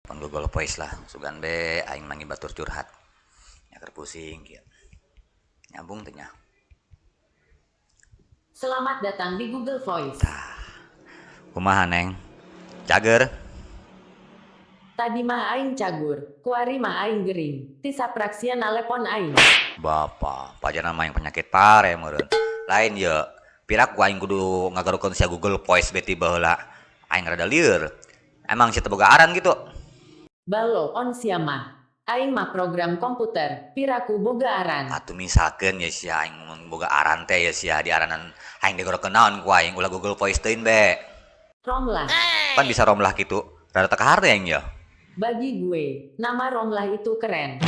Pon Google Voice lah sugan be aing mangi batur curhat nya keur pusing kieu nyambung teh nya. Selamat datang di Google Voice. Kumaha neng cager Tadi mah aing cagur, kuari mah aing gering. Tisa praksian nalepon aing. bapak pajana mah yang penyakit pare meureun lain ye pirak ku aing kudu ngagarukeun sia Google Voice beti baheula aing rada lieur emang sia teu boga aran gitu. Balo on siamah. Aing mah program komputer, piraku boga aran. Atuh misalkeun ya sia aing mun boga aran teh ya sia di aranan aing digorokeun naon ku aing ulah Google Voice teuin be. Romlah. Pan bisa romlah gitu rada teu kahar teh aing ya. Bagi gue, nama Romlah itu keren.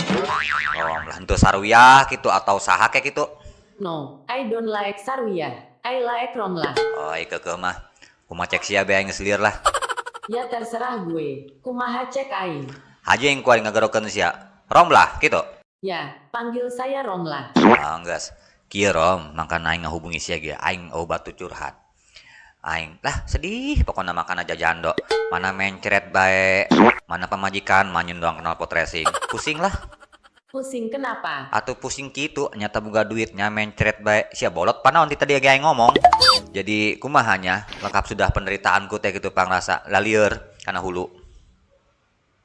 Romlah henteu saruyah gitu atau saha kayak gitu. No, I don't like Sarwiyah. I like Romlah. Oh ikeu mah kumaha cek sia be aing geus lieur lah. Ya terserah gue, kumaha cek aing. Haji yang ku aing ngagarokeun sia romlah gitu. Ya, panggil saya Romlah. Ah geus kieu rom mangkana aing ngahubungi sia ge aing batu curhat. Aing lah sedih pokoknya makan aja jando mana mencret bae mana pemajikan manyun doang kenal pot racing pusing lah Pusing kenapa? atau pusing gitu nyata buka duitnya mencret bae sia bolot panaon ti tadi aing ngomong jadi kumahanya lengkap sudah penderitaanku teh gitu pangrasa lalieur kana hulu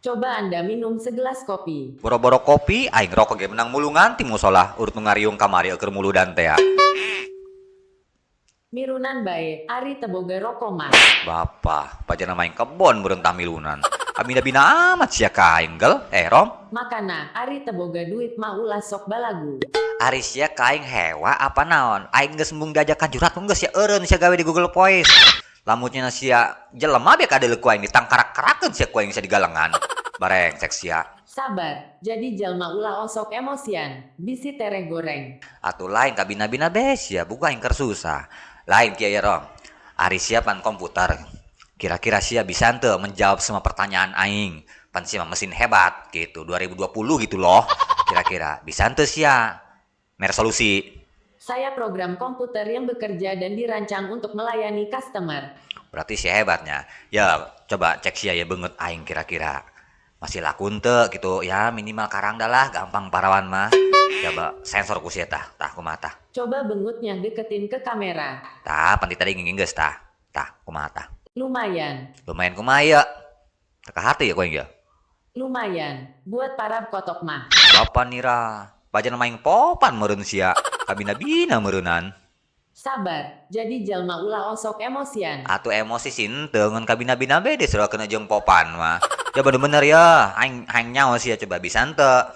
Coba Anda minum segelas kopi. boro-boro kopi aing rokok ge menang mulungan ti musola urut ngariung kamari keur muludan teh ya. Mirunan bae, ari teboga rokok mah. Bapak pajana main kebon meureun tamilunan abina-bina amat sia ka aing gel rom. Makana, ari teboga duit mah ulah sok balagu. Ari sia ka aing hewa apa naon aing geus embung diajakan curhat geus sia eureun sia gawe di Google Voice lamutnya sia jelema be kadeuleuk ku aing ditangkarak-karakeun sia ku aing sia digalengan bareng cek sia Sabar, jadi jalma ulah osok emosian, bisi tere goreng. atuh lain kabina-bina be sia buka aing keur susah lain kieu ya rom ari sia pan komputer kira-kira sia bisa henteu menjawab semua pertanyaan aing pan sia mesin hebat gitu 2020 gitu loh kira-kira bisa henteu sia mer solusi. Saya program komputer yang bekerja dan dirancang untuk melayani customer. Berarti si hebatnya. Ya, coba cek sia ya beungeut aing kira-kira. Masih laku teu gitu ya minimal karang dah lah gampang parawan mah. Coba sensor ku sia tah kumaha tah. Coba bengutnya deketin ke kamera. Tah panti tadi ngingin geus tah. Tah kumaha tah. Lumayan, Lumayan kumaha ya. Teu hati ya ku aing ya. lumayan. Buat para kotok mah. Bapak nira. Pajan maing popan meureun sia. Kabina-bina meureunan. Sabar, jadi jalma ulah osok emosian. Atuh emosi sih henteu ngan kabina-bina bede surakeun jeung popan mah. Coba bener ya, aing nyawa sih ya coba bisa henteu.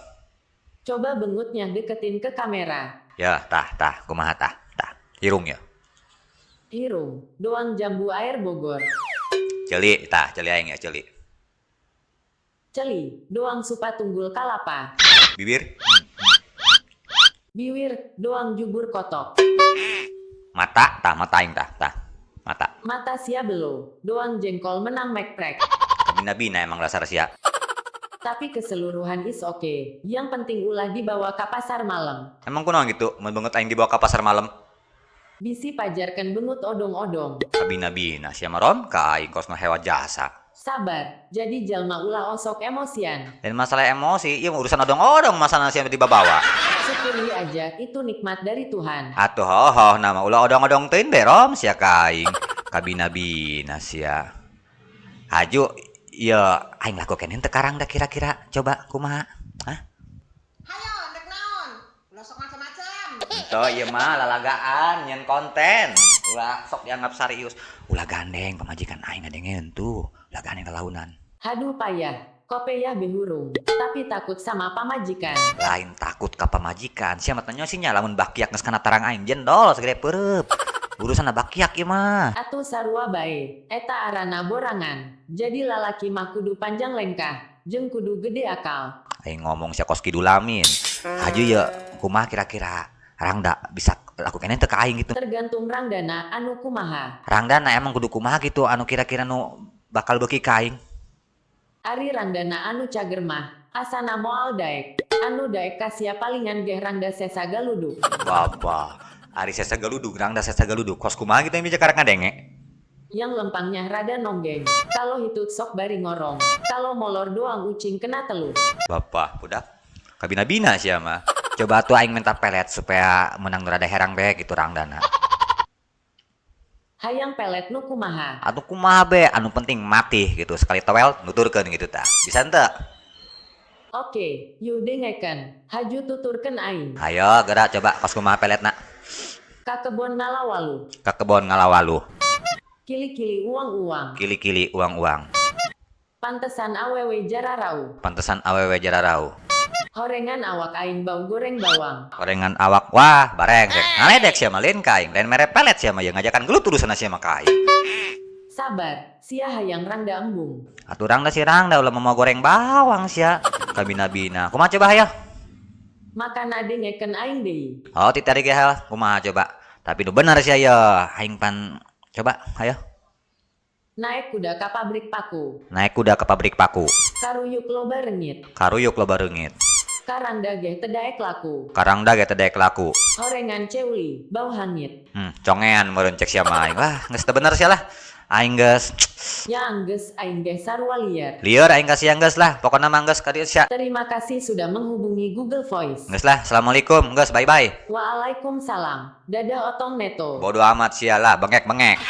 Coba bengutnya deketin ke kamera. Ya, tah, kumaha tah. Hirung ya. Hirung, doang jambu air Bogor. Celi aing ya, celi. Celi, doang supa tunggul kalapa. Bibir, Biwir, doang jubur kotok. mata aing tah. Mata. Mata sia belo, doang jengkol menang mekprek. Kabina-bina emang dasar sia. Tapi keseluruhan is oke. Yang penting ulah dibawa ke pasar malam. Emang kunaon gitu, mun beungeut aing dibawa ka pasar malam. Bisi pajarkan bengut odong-odong. Kabina-bina sia marom ka aing kosna hewa jasa. Sabar, jadi jalma ulah osok emosian. Dan masalah emosi, ieu urusan odong-odong masalah sia dibawa. Syukuri aja, itu nikmat dari Tuhan. Atuh hoho nama ulah odong-odong teuing berom sia ka aing. Kabina-bina sia. Haju ya aing lakukeun henteu karang da kira-kira coba kumaha hah Hayo, dek naon? Ulah sok macam-macam. ento ieu mah lalagaan nyen konten ulah sok dianggap serius ulah gandeng pamajikan aing ngadengeun tuh ulah gandeng lelaunan Haduh payah, kopeyah behurung. Tapi takut sama pamajikan. lain takut ka pamajikan sia mah tanya sinya lamun bakyak geus kana tarang aing jendol segede peureub urusan bakyak ieu mah Atuh sarua bae, eta arana borangan. Jadi lalaki mah kudu panjang lengkah, jeung kudu gede akal. aing ngomong sia kos kidul lamin haju ya kumaha kira-kira Rangda bisa lakukan teu ka aing gitu Tergantung rangdana anu kumaha. Rangdana emang kudu kumaha gitu anu kira-kira nu bakal beuki ka aing Ari rangdana anu cager mah, asana moal daek. Anu daek kasia palingan geh rangda sesa galuduk. Bapak, ari sesa galudug, rangda sesa galudug, kos kumaha gitu yang bisa karek ngadenge? Yang lempangnya rada nonggeng. Kalau hitut sok bari ngorong. Kalau molor doang ucing kena telur. Bapak, budak. Kabina-bina sih mah. Coba tuh aing minta pelet supaya menang rada herang bae gitu rangdana. Hayang pelet nu kumaha. Atuh kumaha be, anu penting mati gitu. Sekali towel nuturkeun gitu tah. Bisa henteu? Oke, yu dengekeun. Haju tuturkeun aing. Ayo gerak coba kos kumaha peletna. Ka kebon ngalawalu. Ke kebon ngalawalu. Kili-kili uang-uang. Kili-kili uang-uang. Pantesan awewe jararau. Pantesan awewe jararau. Horengan awak aing bau goreng bawang. Gorengan awak wah bareng rek. Ngaledek sia mah lain kaing, lain mere pelet sia mah yang ngajakan gelut urusan sia mah kaing. Sabar, sia hayang rangda embung. Aturang da sirang da ulah mau goreng bawang sia. Kabina-bina. Kumaha coba hayo? Makan adengeken aing deui. Oh titarik ya kumaha coba. Tapi nu bener sia ya. Aing pan coba hayo. Naik kuda ka pabrik paku. Naik kuda ke pabrik paku. Karuyuk loba rengit. Karuyuk loba reungit. Karanda geh tedaek laku. Karangda ge teh daek laku. Horengan ceuli, bau hangit. Congean meureun cek sia mah aing. Wah, geus teu bener sia lah. Aing geus Ya angges aing geh sarua liar. lieur aing kasih geus lah. Pokona mah geus ka dieu sia. Terima kasih sudah menghubungi Google Voice. Geus lah, assalamualaikum. Geus bye bye. Waalaikumsalam. Dadah otong neto. Bodoh amat sia lah, bengek-bengek.